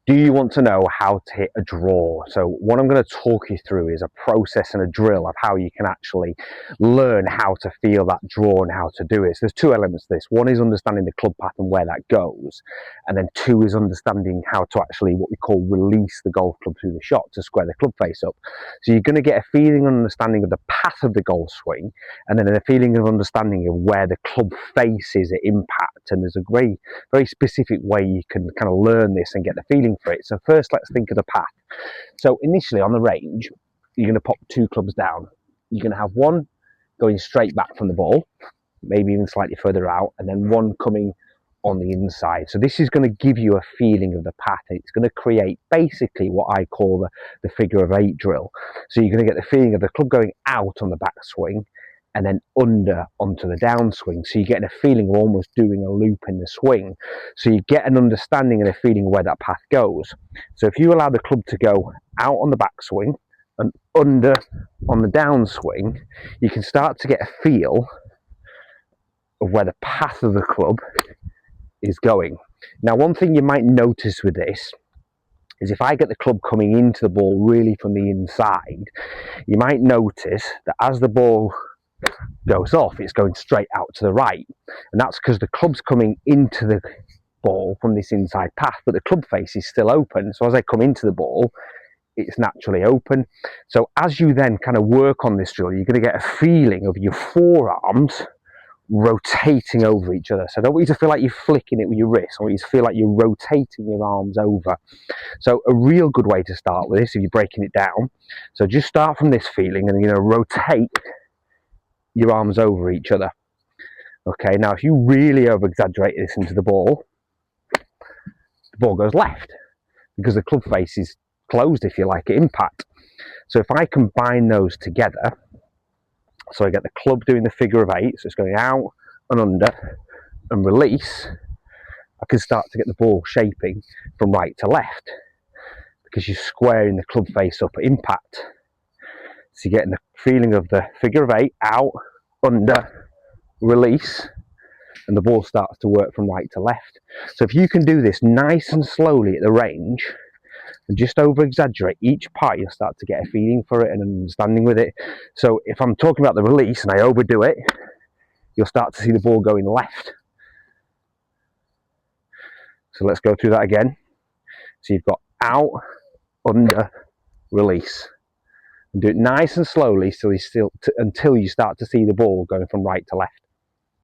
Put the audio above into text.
Do you want to know how to hit a draw? So what I'm going to talk you through is a process and a drill of how you can actually learn how to feel that draw and how to do it. So there's two elements to this. One is understanding the club path and where that goes. And then two is understanding how to actually, what we call, release the golf club through the shot to square the club face up. So you're going to get a feeling and understanding of the path of the golf swing, and then a feeling of understanding of where the club face is at impact. And there's a very, very specific way you can kind of learn this and get the feeling for it. So first, let's think of the path. So initially on the range, you're going to pop two clubs down. You're going to have one going straight back from the ball, maybe even slightly further out, and then one coming on the inside. So this is going to give you a feeling of the path. It's going to create basically what I call the figure of eight drill. So you're going to get the feeling of the club going out on the backswing and then under onto the downswing. So you're getting a feeling of almost doing a loop in the swing. So you get an understanding and a feeling of where that path goes. So if you allow the club to go out on the backswing and under on the downswing, you can start to get a feel of where the path of the club is going. Now, one thing you might notice with this is if I get the club coming into the ball really from the inside, you might notice that as the ball goes off, it's going straight out to the right, and that's because the club's coming into the ball from this inside path, but the club face is still open. So as I come into the ball, it's naturally open. So as you then kind of work on this drill, you're going to get a feeling of your forearms rotating over each other. So I don't want you to feel like you're flicking it with your wrist. I want you to feel like you're rotating your arms over. So a real good way to start with this, if you're breaking it down, so just start from this feeling and, you know, rotate your arms over each other. Okay, now if you really over exaggerate this into the ball goes left because the club face is closed, if you like, at impact. So if I combine those together, so I get the club doing the figure of eight, so it's going out and under and release, I can start to get the ball shaping from right to left because you're squaring the club face up at impact. So you're getting the feeling of the figure of eight, out, under, release, and the ball starts to work from right to left. So if you can do this nice and slowly at the range and just over exaggerate each part, you'll start to get a feeling for it and an understanding with it. So if I'm talking about the release and I overdo it, you'll start to see the ball going left. So let's go through that again. So you've got out, under, release. And do it nice and slowly until you start to see the ball going from right to left.